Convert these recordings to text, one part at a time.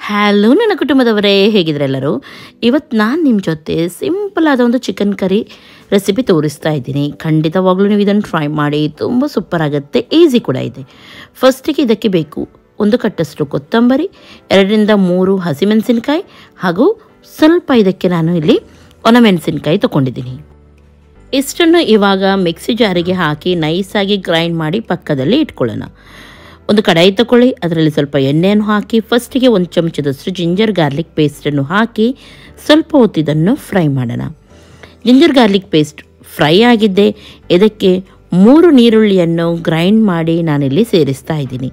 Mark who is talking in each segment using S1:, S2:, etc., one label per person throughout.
S1: Hello ನನ್ನ ಕುಟುಂಬದವರೇ, ಹೇಗಿದ್ರೆ ಎಲ್ಲರೂ? ಇವತ್ತು ನಾನು ನಿಮ್ಮ ಜೊತೆ ಸಿಂಪಲ್ ಆದ ಒಂದು ಚಿಕನ್ ಕರಿ ರೆಸಿಪಿ ತೋರಿಸ್ತಾ ಇದ್ದೀನಿ. ಖಂಡಿತವಾಗ್ಲೂ ನೀವು ಇದನ್ನು ಟ್ರೈ ಮಾಡಿ, ತುಂಬ ಸೂಪರ್ ಆಗುತ್ತೆ, ಈಸಿ ಕೂಡ ಇದೆ. ಫಸ್ಟಿಗೆ ಇದಕ್ಕೆ ಬೇಕು 1 ಕಟ್ಟಷ್ಟು ಕೊತ್ತಂಬರಿ, 2ರಿಂದ 3 ಹಸಿಮೆಣಸಿನಕಾಯಿ ಹಾಗೂ ಸ್ವಲ್ಪ ಇದಕ್ಕೆ ನಾನು ಇಲ್ಲಿ ಒಣಮೆಣಸಿನಕಾಯಿ ತೊಗೊಂಡಿದ್ದೀನಿ. ಇಷ್ಟನ್ನು ಇವಾಗ ಮಿಕ್ಸಿ ಜಾರಿಗೆ ಹಾಕಿ ನೈಸಾಗಿ ಗ್ರೈಂಡ್ ಮಾಡಿ ಪಕ್ಕದಲ್ಲಿ ಇಟ್ಕೊಳ್ಳೋಣ. ಒಂದು ಕಡಾಯಿ ತಗೊಳ್ಳಿ, ಅದರಲ್ಲಿ ಸ್ವಲ್ಪ ಎಣ್ಣೆಯನ್ನು ಹಾಕಿ ಫಸ್ಟಿಗೆ 1 ಚಮಚದಷ್ಟು ಜಿಂಜರ್ ಗಾರ್ಲಿಕ್ ಪೇಸ್ಟನ್ನು ಹಾಕಿ ಸ್ವಲ್ಪ ಹೊತ್ತು ಇದನ್ನು ಫ್ರೈ ಮಾಡೋಣ. ಜಿಂಜರ್ ಗಾರ್ಲಿಕ್ ಪೇಸ್ಟ್ ಫ್ರೈ ಆಗಿದ್ದೆ. ಇದಕ್ಕೆ 3 ನೀರುಳ್ಳಿಯನ್ನು ಗ್ರೈಂಡ್ ಮಾಡಿ ನಾನಿಲ್ಲಿ ಸೇರಿಸ್ತಾ ಇದ್ದೀನಿ.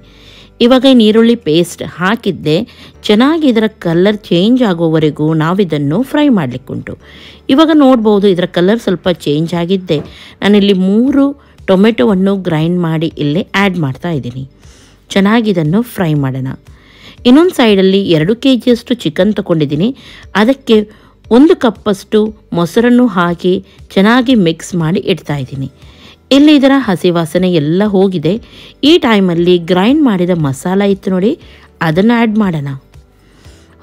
S1: ಇವಾಗ ಈ ನೀರುಳ್ಳಿ ಪೇಸ್ಟ್ ಹಾಕಿದ್ದೆ, ಚೆನ್ನಾಗಿ ಇದರ ಕಲರ್ ಚೇಂಜ್ ಆಗೋವರೆಗೂ ನಾವಿದನ್ನು ಫ್ರೈ ಮಾಡಲಿಕ್ಕುಂಟು. ಇವಾಗ ನೋಡ್ಬೋದು ಇದರ ಕಲರ್ ಸ್ವಲ್ಪ ಚೇಂಜ್ ಆಗಿದ್ದೆ. ನಾನಿಲ್ಲಿ 3 ಟೊಮೆಟೊವನ್ನು ಗ್ರೈಂಡ್ ಮಾಡಿ ಇಲ್ಲಿ ಆ್ಯಡ್ ಮಾಡ್ತಾ ಇದ್ದೀನಿ. ಚೆನ್ನಾಗಿ ಇದನ್ನು ಫ್ರೈ ಮಾಡೋಣ. ಇನ್ನೊಂದು ಸೈಡಲ್ಲಿ 2 kgಯಷ್ಟು ಚಿಕನ್ ತೊಗೊಂಡಿದ್ದೀನಿ. ಅದಕ್ಕೆ 1 ಕಪ್ಪಷ್ಟು ಮೊಸರನ್ನು ಹಾಕಿ ಚೆನ್ನಾಗಿ ಮಿಕ್ಸ್ ಮಾಡಿ ಇಡ್ತಾ ಇದ್ದೀನಿ. ಇಲ್ಲಿ ಇದರ ಹಸಿ ವಾಸನೆ ಎಲ್ಲ ಹೋಗಿದೆ. ಈ ಟೈಮಲ್ಲಿ ಗ್ರೈಂಡ್ ಮಾಡಿದ ಮಸಾಲ ಇತ್ತು ನೋಡಿ, ಅದನ್ನು ಆ್ಯಡ್ ಮಾಡೋಣ.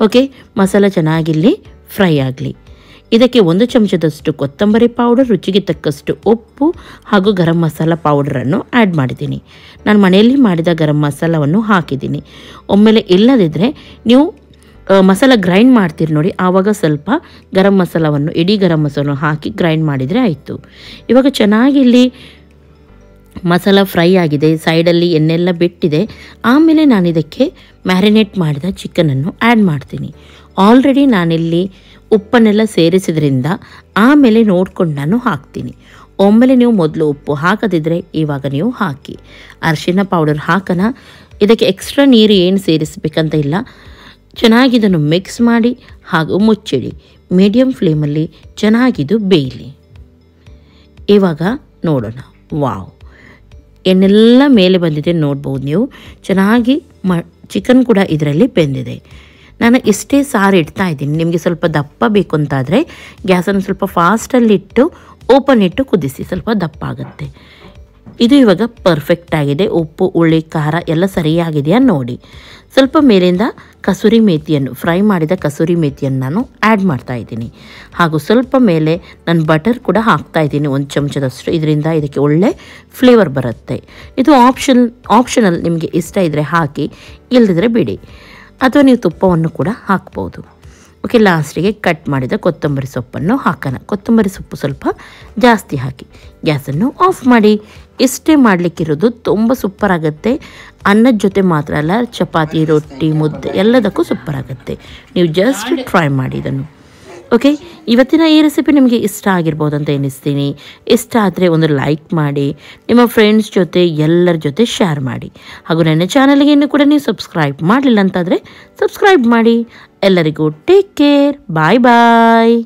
S1: ಓಕೆ, ಮಸಾಲ ಚೆನ್ನಾಗಿಲ್ಲಿ ಫ್ರೈ ಆಗಲಿ. ಇದಕ್ಕೆ 1 ಚಮಚದಷ್ಟು ಕೊತ್ತಂಬರಿ ಪೌಡರ್, ರುಚಿಗೆ ತಕ್ಕಷ್ಟು ಉಪ್ಪು ಹಾಗೂ ಗರಂ ಮಸಾಲ ಪೌಡರನ್ನು ಆ್ಯಡ್ ಮಾಡಿದ್ದೀನಿ. ನಾನು ಮನೆಯಲ್ಲಿ ಮಾಡಿದ ಗರಂ ಮಸಾಲವನ್ನು ಹಾಕಿದ್ದೀನಿ. ಒಮ್ಮೆಲೆ ಇಲ್ಲದಿದ್ದರೆ ನೀವು ಮಸಾಲ ಗ್ರೈಂಡ್ ಮಾಡ್ತೀರಿ ನೋಡಿ, ಆವಾಗ ಸ್ವಲ್ಪ ಗರಂ ಮಸಾಲವನ್ನು, ಇಡೀ ಗರಂ ಮಸಾಲವನ್ನು ಹಾಕಿ ಗ್ರೈಂಡ್ ಮಾಡಿದರೆ ಆಯಿತು. ಇವಾಗ ಚೆನ್ನಾಗಿ ಇಲ್ಲಿ ಮಸಾಲ ಫ್ರೈ ಆಗಿದೆ, ಸೈಡಲ್ಲಿ ಎಣ್ಣೆಲ್ಲ ಬಿಟ್ಟಿದೆ. ಆಮೇಲೆ ನಾನು ಇದಕ್ಕೆ ಮ್ಯಾರಿನೇಟ್ ಮಾಡಿದ ಚಿಕನನ್ನು ಆ್ಯಡ್ ಮಾಡ್ತೀನಿ. ಆಲ್ರೆಡಿ ನಾನಿಲ್ಲಿ ಉಪ್ಪನ್ನೆಲ್ಲ ಸೇರಿಸಿದ್ರಿಂದ ಆಮೇಲೆ ನೋಡ್ಕೊಂಡು ನಾನು ಹಾಕ್ತೀನಿ. ಒಮ್ಮೆಲೆ ನೀವು ಮೊದಲು ಉಪ್ಪು ಹಾಕದಿದ್ದರೆ ಇವಾಗ ನೀವು ಹಾಕಿ. ಅರಿಶಿನ ಪೌಡರ್ ಹಾಕೋಣ. ಇದಕ್ಕೆ ಎಕ್ಸ್ಟ್ರಾ ನೀರು ಏನು ಸೇರಿಸಬೇಕಂತ ಇಲ್ಲ. ಚೆನ್ನಾಗಿದನ್ನು ಮಿಕ್ಸ್ ಮಾಡಿ ಹಾಗೂ ಮುಚ್ಚಿಡಿ. ಮೀಡಿಯಮ್ ಫ್ಲೇಮಲ್ಲಿ ಚೆನ್ನಾಗಿದು ಬೇಯಲಿ. ಇವಾಗ ನೋಡೋಣ. ವಾವ್, ಎಣ್ಣೆಲ್ಲ ಮೇಲೆ ಬಂದಿದೆ ನೋಡ್ಬೋದು ನೀವು. ಚೆನ್ನಾಗಿ ಚಿಕನ್ ಕೂಡ ಇದರಲ್ಲಿ ಬೆಂದಿದೆ. ನಾನು ಇಷ್ಟೇ ಸಾರು ಇಡ್ತಾ ಇದ್ದೀನಿ. ನಿಮಗೆ ಸ್ವಲ್ಪ ದಪ್ಪ ಬೇಕು ಅಂತಾದರೆ ಗ್ಯಾಸನ್ನು ಸ್ವಲ್ಪ ಫಾಸ್ಟಲ್ಲಿಟ್ಟು ಓಪನ್ ಇಟ್ಟು ಕುದಿಸಿ, ಸ್ವಲ್ಪ ದಪ್ಪ ಆಗುತ್ತೆ. ಇದು ಇವಾಗ ಪರ್ಫೆಕ್ಟ್ ಆಗಿದೆ. ಉಪ್ಪು, ಹುಳಿ, ಖಾರ ಎಲ್ಲ ಸರಿಯಾಗಿದೆಯಾ ನೋಡಿ. ಸ್ವಲ್ಪ ಮೇಲಿಂದ ಕಸೂರಿ ಮೇಥಿಯನ್ನು, ಫ್ರೈ ಮಾಡಿದ ಕಸೂರಿ ಮೇಥಿಯನ್ನು ನಾನು ಆ್ಯಡ್ ಮಾಡ್ತಾ ಇದ್ದೀನಿ. ಹಾಗೂ ಸ್ವಲ್ಪ ಮೇಲೆ ನಾನು ಬಟರ್ ಕೂಡ ಹಾಕ್ತಾ ಇದ್ದೀನಿ, 1 ಚಮಚದಷ್ಟು. ಇದರಿಂದ ಇದಕ್ಕೆ ಒಳ್ಳೆ ಫ್ಲೇವರ್ ಬರುತ್ತೆ. ಇದು ಆಪ್ಷನಲ್, ನಿಮಗೆ ಇಷ್ಟ ಇದ್ದರೆ ಹಾಕಿ, ಇಲ್ಲದಿದ್ದರೆ ಬಿಡಿ. ಅಥವಾ ನೀವು ತುಪ್ಪವನ್ನು ಕೂಡ ಹಾಕ್ಬೋದು. ಓಕೆ, ಲಾಸ್ಟಿಗೆ ಕಟ್ ಮಾಡಿದ ಕೊತ್ತಂಬರಿ ಸೊಪ್ಪನ್ನು ಹಾಕೋಣ. ಕೊತ್ತಂಬರಿ ಸೊಪ್ಪು ಸ್ವಲ್ಪ ಜಾಸ್ತಿ ಹಾಕಿ ಗ್ಯಾಸನ್ನು ಆಫ್ ಮಾಡಿ. ಇಷ್ಟೇ ಮಾಡಲಿಕ್ಕಿರೋದು. ತುಂಬ ಸೂಪರ್ ಆಗುತ್ತೆ. ಅನ್ನದ ಜೊತೆ ಮಾತ್ರ ಅಲ್ಲ, ಚಪಾತಿ, ರೊಟ್ಟಿ, ಮುದ್ದೆ ಎಲ್ಲದಕ್ಕೂ ಸೂಪರ್ ಆಗುತ್ತೆ. ನೀವು ಜಸ್ಟ್ ಟ್ರೈ ಮಾಡಿ ಇದನ್ನು. ಓಕೆ, ಇವತ್ತಿನ ಈ ರೆಸಿಪಿ ನಿಮಗೆ ಇಷ್ಟ ಆಗಿರ್ಬೋದು ಅಂತ ಎನಿಸ್ತೀನಿ. ಇಷ್ಟ ಆದರೆ ಒಂದು ಲೈಕ್ ಮಾಡಿ, ನಿಮ್ಮ ಫ್ರೆಂಡ್ಸ್ ಜೊತೆ ಎಲ್ಲರ ಜೊತೆ ಶೇರ್ ಮಾಡಿ. ಹಾಗೂ ನನ್ನ ಚಾನಲ್ಗೆ ಇನ್ನೂ ಕೂಡ ನೀವು ಸಬ್ಸ್ಕ್ರೈಬ್ ಮಾಡಲಿಲ್ಲ ಅಂತಾದರೆ ಸಬ್ಸ್ಕ್ರೈಬ್ ಮಾಡಿ. ಎಲ್ಲರಿಗೂ ಟೇಕ್ ಕೇರ್, ಬಾಯ್ ಬಾಯ್.